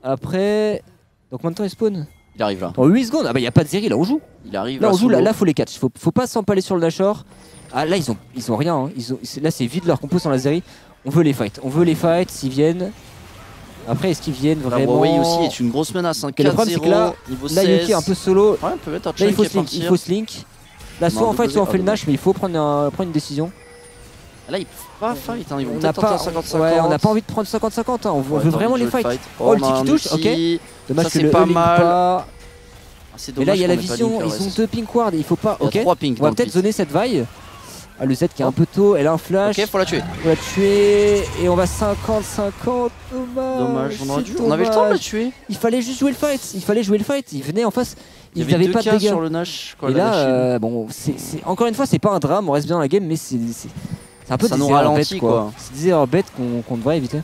Après. Donc, combien de temps il spawn? Il arrive là. En 8 secondes. Ah bah, il a pas de Zeri, là, on joue. Il arrive Là, on joue, solo. là, faut les catch. Faut pas s'empaler sur le Nashor. Ah, là, ils ont rien. Hein. Là, c'est vide leur compo sans la Zeri. On veut les fight. S'ils viennent. Après, est-ce qu'ils viennent La vraiment? Huawei aussi est une grosse menace. Hein. Et le problème, c'est que là, 4-0, niveau Là, 16. Yuki est un peu solo. Ouais, on peut mettre un Là, chunk il faut et slink. partir. Il faut slink. Là, soit Non, on fight, soit on fait le dommage. Nash, mais il faut prendre une décision. Là, ils peuvent pas fight. Hein. Ils vont On n'a peut-être tenter pas, un 50-50. ouais, on n'a pas envie de prendre 50-50. Hein. On veut Ouais, t'as vraiment envie de les jouer fight. le Oh, le on a petit un qui touche, ok. ulti. Dommage Ça, que c'est le pas E link mal. pas. Ah, c'est Et dommage là, il y a la qu'on ait pas vision. link le Ils ont reste. 2 pink ward. Il faut pas. Il y a Ok. 3 pings On dans va le peut-être pit. zoner cette vaille. Ah, le Z qui est un Hop. peu tôt. Elle a un flash. Ok, faut la tuer. On va la tuer. Et on va 50-50. Dommage, on aurait c'est dû. On avait le temps de la dommage. tuer. Il fallait juste jouer le fight. Ils venaient en face. Il y Ils avait n'avaient 2 pas de cas dégâts. sur le Nash. Quand Et elle a lâché. là, bon, encore une fois, c'est pas un drame, on reste bien dans la game, mais c'est un peu Ça des nous erreurs ralentit, bêtes, quoi. C'est des erreurs bêtes qu'on devrait éviter.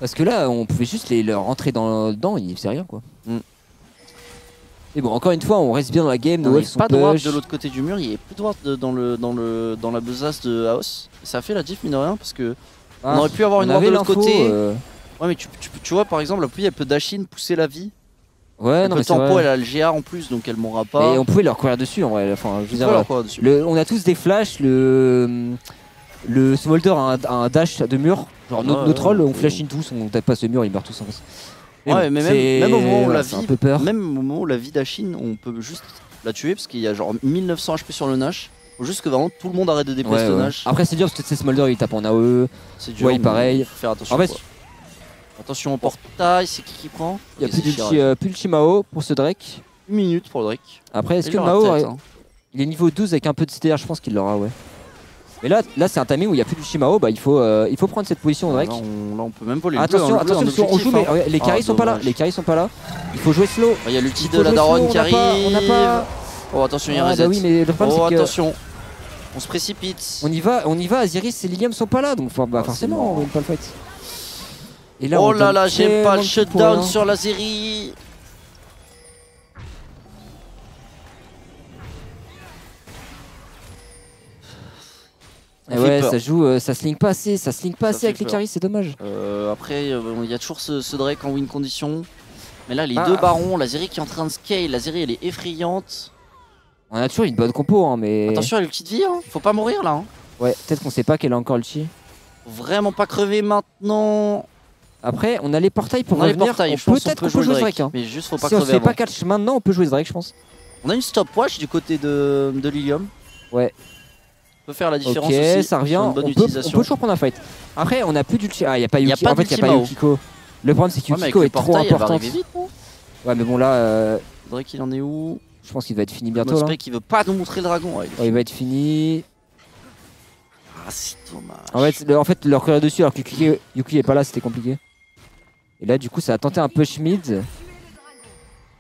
Parce que là, on pouvait juste leur rentrer dedans, ils faisaient rien, quoi. Mm. Et bon, encore une fois, on reste bien dans la game, nos Il waves est sont pas droit push. de l'autre côté du mur, il est plus droit dans la besace de House. Et ça a fait la diff, mine de rien, parce que Ah, on aurait pu avoir une on ward de avait l'autre l'info, côté. euh, Ouais, mais tu vois, par exemple, la pluie, elle peut dash in, pousser la vie. Ouais, Elle non, peut mais c'est tempo, vrai. elle a le GA en plus, donc elle mourra pas. Et on pouvait leur courir dessus, en vrai. Enfin, je veux dire, Voilà, quoi, dessus. on a tous des flashs, le Smolder a un dash de mur. Genre nos trolls, on flash in tous, on tape pas ce mur, ils meurent tous en face. Ouais, mais même au moment où la c'est un vie, peu peur. même au moment où la vie d'Ashin, on peut juste la tuer parce qu'il y a genre 1900 HP sur le Nash. Faut juste que vraiment tout le monde arrête de DPS Ouais, le ouais. Nash. Après c'est dur parce que Smolder il tape en AOE. C'est dur. Ouais, mais pareil. Faut faire attention. En fait, quoi. Attention au portail, c'est qui prend? il y a Ok, c'est plus d'ulti Mao pour ce Drake. Une minute pour le Drake. Après est-ce Il que aura Mao peut-être, hein. il est niveau 12 avec un peu de CTR, je pense qu'il l'aura, ouais. Mais là c'est un timing où il y a plus d'ulti Mao, bah il faut prendre cette position Drake. Là, on peut même voler. Attention, attention, parce qu'on joue, mais les carries sont pas là. dommage. Les carries sont pas là. Il faut jouer slow. Il y a l'ulti Il de faut la jouer daronne slow, qui arrive. On n'a pas. Oh, attention, il y a Ah, reset. bah oui, mais le problème Oh, c'est que attention. On se précipite. on y va, Aziris et Lilium sont pas là, donc Ah, forcément c'est on mort. win pas le fight. Et là, Oh on là donne là, j'aime pas le tellement de coups pour shutdown rien. sur la série. Et ouais, ça joue, ça slink pas assez, avec fait les carries, c'est dommage. Après, il y a toujours ce Drake en win condition. Mais là, les Bah, deux barons, la Zeri qui est en train de scale, la Zeri elle est effrayante. On a toujours une bonne compo, hein, mais. Attention, elle a une petite vie, hein. Faut pas mourir là. Hein. Ouais, peut-être qu'on sait pas qu'elle a encore le chi. Faut vraiment pas crever maintenant. Après, on a les portails pour On a les revenir. portails, je pense qu'on Peut-être peut qu'on peut jouer le Drake. Hein. Mais juste faut pas Si on se crever fait avant. pas catch maintenant, on peut jouer Drake, je pense. On a une stopwatch du côté de Lilium. Ouais. On peut faire la différence Ok, aussi. ça revient. sur une On bonne peut utilisation. toujours prendre un fight. Après, on a plus d'ulti. Ah, y a pas Y a Yuki. pas En fait, y a d'ulti pas Mao. Yukiko. Le problème, c'est que Ouais, mais avec Yukiko le est trop portail, elle va importante. arriver vite, non? Ouais, mais bon, là, Drake, il en est où? je pense qu'il va être fini bientôt. Là. Mospec qui veut pas nous montrer le dragon. Ouais, Ouais, il va être fini. Ah, c'est dommage. En fait, leur courir dessus alors que Yuki est pas là, c'était compliqué. Et là, du coup, ça a tenté un push mid.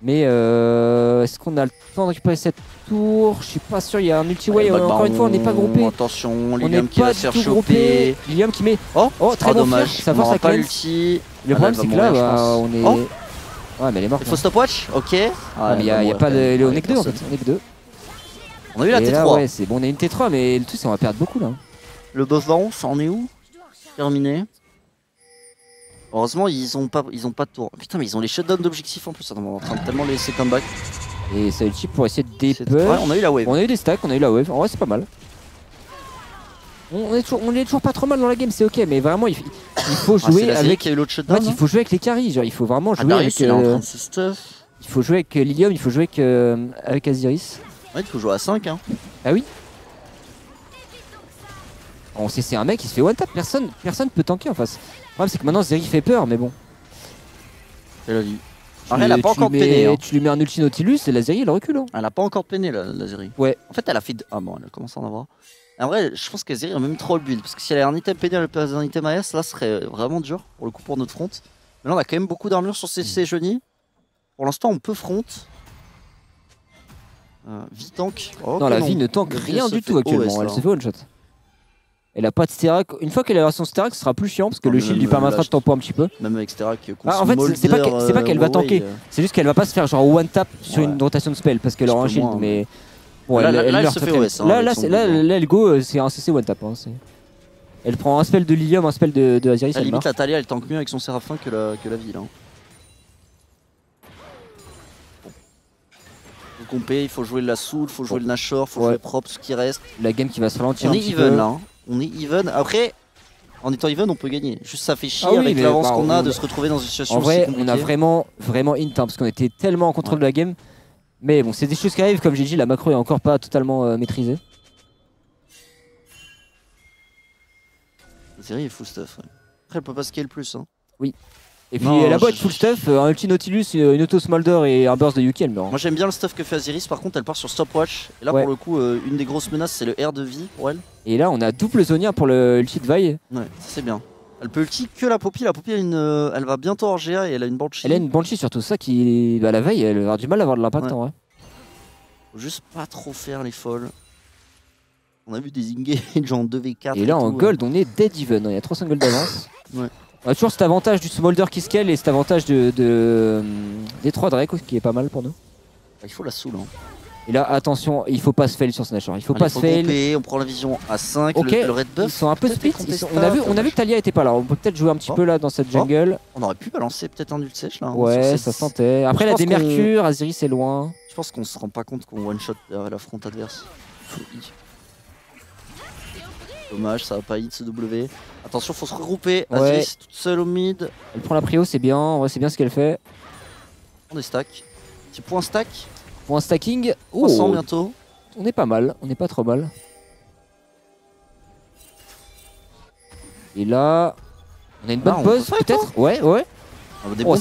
Mais est-ce qu'on a le temps de récupérer cette tour? Je suis pas sûr, il y a un ulti wave. Encore une fois, on n'est pas groupé. Attention, Lilium qui va se faire choper. Lilium qui met. Oh, très dommage. Ça force à pas cleanse. l'ulti. Le problème, c'est que là, on est. Oh. Ouais, mais elle est morte. Il faut stopwatch. Ok. Mais il y a pas de. On est que deux en fait. On est que deux. On a eu la T3. Là, ouais, c'est bon, on a une T3, mais le truc, c'est qu'on va perdre beaucoup là. Le buff baron, ça en est où? Terminé. Heureusement, ils ont pas de tour. Putain, mais ils ont les shutdowns d'objectifs en plus. Attends, on est en train de tellement laisser comeback. Et ça ulti pour essayer de dépush. Ouais, on a eu la wave. On a eu des stacks, on a eu la wave. En vrai, c'est pas mal. On est toujours pas trop mal dans la game, c'est ok, mais vraiment, il faut jouer avec. Qui a eu l'autre shutdown, il faut jouer avec les carries. Genre, il faut vraiment jouer avec. Il est en train de se stuff. Il faut jouer avec Lilium, il faut jouer avec Aziris. Ouais, il faut jouer à 5. Hein. Ah oui. On sait, c'est un mec qui se fait one tap, personne peut tanker en face. Le problème, c'est que maintenant Zeri fait peur, mais bon. C'est la vie. Elle a pas encore peiné. Hein. Tu lui mets un ulti Nautilus et la Zeri elle recule. Hein. Elle a pas encore peiné la Zeri. Ouais. En fait, elle a fait. Ah bon, elle a commencé à en avoir. En vrai, je pense que Zeri a même trop le build. Parce que si elle a un item peiné à la place d'un item AS, là, ce serait vraiment dur pour le coup pour notre front. Mais là, on a quand même beaucoup d'armure sur ses genoux. Pour l'instant, on peut front. Vie tank. Oh, non, la vie ne tank rien du tout actuellement. Elle se fait one shot. Elle a pas de Sterak. Une fois qu'elle a son Sterak, ce sera plus chiant parce que le shield lui permettra de tempo un petit peu. Même avec Sterak. En fait, c'est pas qu'elle va tanker. C'est juste qu'elle va pas se faire genre one tap sur une rotation de spell parce qu'elle aura un shield. Mais bon, elle meurt très très bien. Là, elle go, c'est un CC one tap. Elle prend un spell de Lilium, un spell de Aziris. Limite, la Talia elle tank mieux avec son Séraphin que la ville. Faut compter, il faut jouer la Soul, il faut jouer le Nashor, il faut jouer propre ce qui reste. La game qui va se ralentir. On est even là. Hein. On est even. Après, en étant even, on peut gagner. Juste ça fait chier avec l'avance qu'on a de se retrouver dans une situation aussi compliquée. En vrai, on a vraiment int parce qu'on était tellement en contrôle de la game. Mais bon, c'est des choses qui arrivent. Comme j'ai dit, la macro est encore pas totalement maîtrisée. Zeri est full stuff. Ouais. Après, elle peut pas scale plus. Hein. Oui. Et puis la boîte full stuff, un ulti Nautilus, une auto Smolder et un burst de Yuki, elle meurt. Moi j'aime bien le stuff que fait Aziris, par contre elle part sur stopwatch. Et là pour le coup, une des grosses menaces c'est le R de vie pour elle. Et là on a double Zonia pour le ulti de Vi. Ouais, ça c'est bien. Elle peut ulti que la Poppy elle va bientôt hors GA et elle a une Banshee. Elle a une Banshee surtout, ça qui. Bah, la veille, elle va avoir du mal à avoir de l'impact en vrai. Faut juste pas trop faire les folles. On a vu des engage en 2v4. Et là en gold on est dead even, il y a 300 gold d'avance. Ouais. On a toujours cet avantage du Smolder qui scale et cet avantage des 3 Drake qui est pas mal pour nous. Il faut la soul. Hein. Et là attention, il faut pas se fail sur ce Nashor. Il faut pas se fail. On prend la vision à 5, okay. le red buff. Ils sont un peu split. On a vu que Talia était pas là. On peut peut-être jouer un petit peu là dans cette jungle. On aurait pu balancer peut-être un ult sèche là. Ouais, ça sentait. Après, elle a des mercures, Aziris c'est loin. Je pense qu'on se rend pas compte qu'on one shot la front adverse. Dommage, ça va pas hit ce W. Attention, faut se regrouper. Aziris toute seule au mid. Elle prend la prio, c'est bien. En vrai, c'est bien ce qu'elle fait. On est stack. Petit point stack. Point stacking. 300 bientôt. On est pas mal, on est pas trop mal. Et là, on a une bonne pause peut-être. Ouais. Des bons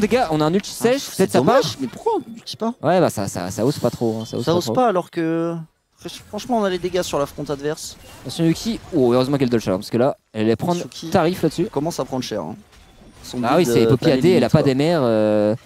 dégâts. On a un ulti sèche, peut-être ça marche. Mais pourquoi on ulti pas? Ouais, bah ça ose pas trop. Hein, ça ose pas alors que. Franchement, on a les dégâts sur la front adverse. Attention Yuki. Oh, heureusement qu'elle dodge parce que là, elle allait prendre tarif là-dessus. Commence à prendre cher. Hein. Ah oui, c'est Poppy AD, elle a pas d'MR.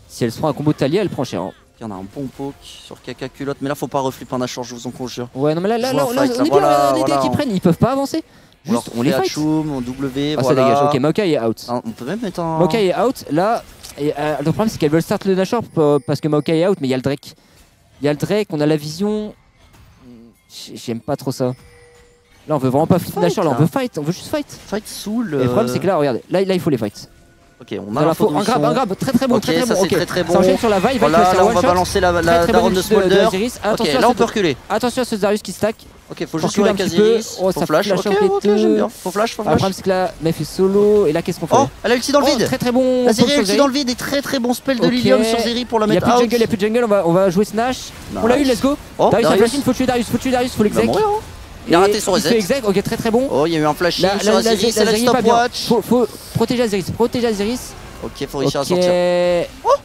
Si elle se prend un combo de Talia, elle prend cher. Hein. On a un bon poke sur caca culotte, mais là faut pas reflip un Nashor, je vous en conjure. Ouais, non, mais là on est bien, les dégâts qu'ils prennent, ils peuvent pas avancer. Juste, on les fight. On W, ça dégage. Ok, Maokai est out. On peut même mettre un. Maokai est out. Là, le problème c'est qu'elles veulent start le Nashor parce que Maokai est out, mais il y a le Drake. On a la vision. J'aime pas trop ça. Là, on veut vraiment pas flip Nashor, là on veut fight, on veut juste fight. Fight soul. Et le problème c'est que là, regardez, là il faut les fights. Ok, on a l'info. Un grab, très bon, très bon. Très bon. Ça enchaîne sur la vibe. Voilà, là on va balancer la daronne de Smolder. Ok, là on peut reculer. Attention à ce Darius qui stack. Ok, faut juste jouer avec Aziris. Faut flash. Ok, j'aime bien. Faut flash. Le problème c'est que là, Mef fait solo. Et là, qu'est-ce qu'on fait? Oh, elle a ulti dans le vide. Très bon. La Zeri a ulti dans le vide et très bon spell de Lilium sur Zeri pour la mettre out. Il y a plus de jungle, on va jouer Snash. On l'a eu, let's go. Darius a flashing, faut tuer Darius, faut l'exec. Il a raté son reset. Ok, très bon. Oh, il y a eu un flash sur Aziris, elle a stopwatch. Faut protéger Aziris. Ok, faut réussir à sortir.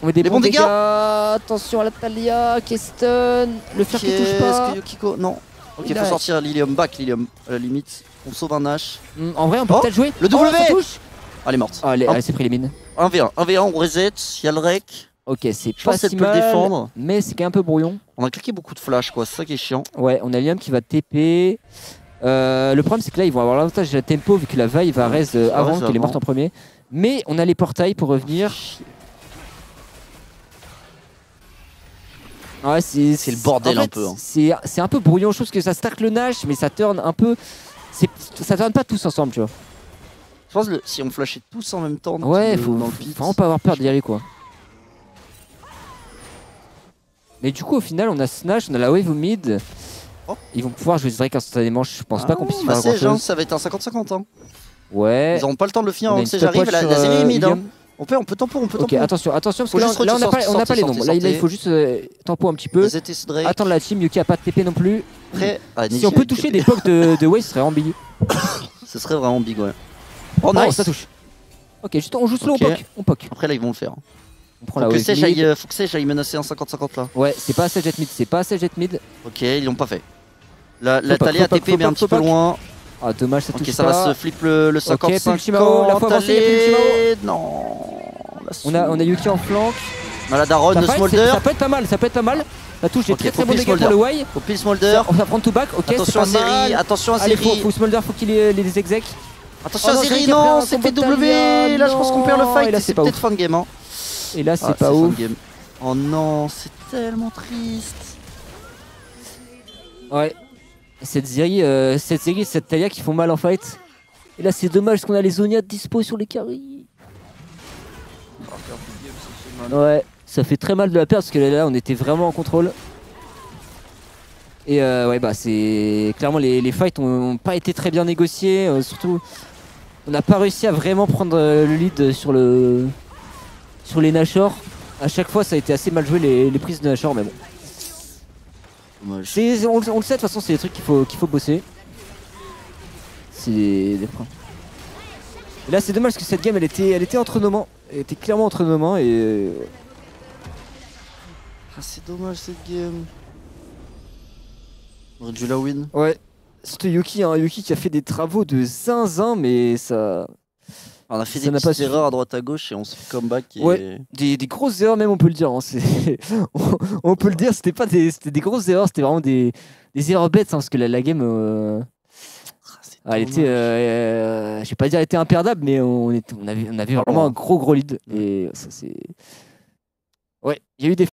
On met des bons dégâts. dégâts. Attention à la Talia qui est stun. Le fer qui touche pas. Est-ce que Yukiko? Non. Ok, faut sortir Lilium, back Lilium, à la limite. On sauve un Nash. En vrai, on peut peut-être jouer. Le W ça touche. Elle est morte. Elle s'est pris les mines. 1v1, 1v1, on reset, il y a le rec. Ok, c'est Je pas pense qu'elle si peut le mal, défendre. mais c'est quand même un peu brouillon. On a claqué beaucoup de flash, quoi, c'est ça qui est chiant. Ouais, on a Liam qui va TP. Le problème, c'est que là, ils vont avoir l'avantage de la tempo vu que la vaille va raise avant qu'elle est morte en premier. Mais on a les portails pour revenir. Ouais, c'est le bordel un peu. Hein. C'est un peu brouillon, je trouve que ça start le Nash, mais ça turn un peu. Ça turn pas tous ensemble, tu vois. Je pense que si on flashait tous en même temps, ouais, faut dans le pit. Vraiment pas avoir peur d'y aller, quoi. Mais du coup, au final, on a Snash, on a la wave au mid. Oh. Ils vont pouvoir jouer ce Drake instantanément. Je pense pas qu'on puisse faire grand chose. Ça va être un 50-50. Hein. Ouais. Ils n'auront pas le temps de le finir avant que Sage arrive. La série est mid. Hein. On peut tempo, on peut tempo. Ok, attention, parce que là on n'a pas les nombres. Là, il faut juste tempo un petit peu. Attendre la team. Yuki a pas de TP non plus. Après, si on peut toucher des pocs de wave, ce serait vraiment big. Ce serait vraiment big, ouais. Oh non, ça touche. Ok, juste on joue slow, on poke. Après, là, ils vont le faire. On prend la wave. Faut que Sage aille menacer un 50-50 là. Ouais, c'est pas assez jet mid, c'est pas assez jet mid. Ok, ils l'ont pas fait. La Talia TP, mais un petit peu loin. Ah, dommage, ça touche pas. Ok, ça va se flip le 50-50. La fois avancée, il y a non. On a Yuki en flanc. On a la Daron, le Smolder. Ça peut être pas mal, Ça touche des très bons dégâts pour le way. Faut pile Smolder. On va prendre tout back, ok. Attention à série, attention à série. Allez, faut Smolder, faut qu'il ait les execs. Attention à série, non, c'est fait W. Là, je pense qu'on perd le fight. C'est peut-être fin de game. Et là, c'est pas ouf. Oh non, c'est tellement triste. Ouais. Cette série, cette Talia qui font mal en fight. Et là, c'est dommage parce qu'on a les Zonia dispo sur les carries. Ouais, ça fait très mal de la perdre parce que là, on était vraiment en contrôle. Et ouais, bah, c'est clairement les fights ont pas été très bien négociés. Surtout, on n'a pas réussi à vraiment prendre le lead sur les Nashor. À chaque fois, ça a été assez mal joué les prises de Nashor, mais bon. On le sait, de toute façon, c'est des trucs qu'il faut bosser. C'est des points. Et là, c'est dommage parce que cette game, elle était entre nos mains. Elle était clairement entre nos mains et. Ah, c'est dommage cette game. On aurait dû la win. Ouais. C'était Yuki, hein. Yuki qui a fait des travaux de zinzin, mais ça. On a fait des petites erreurs à droite à gauche et on se fait comeback. Et... Ouais, des grosses erreurs même, on peut le dire. Hein. On peut le dire, c'était des grosses erreurs, c'était vraiment des erreurs bêtes, hein, parce que la game, elle était, je vais pas dire elle était imperdable, mais on avait vraiment un gros lead. Et ça c'est, ouais, il y a eu des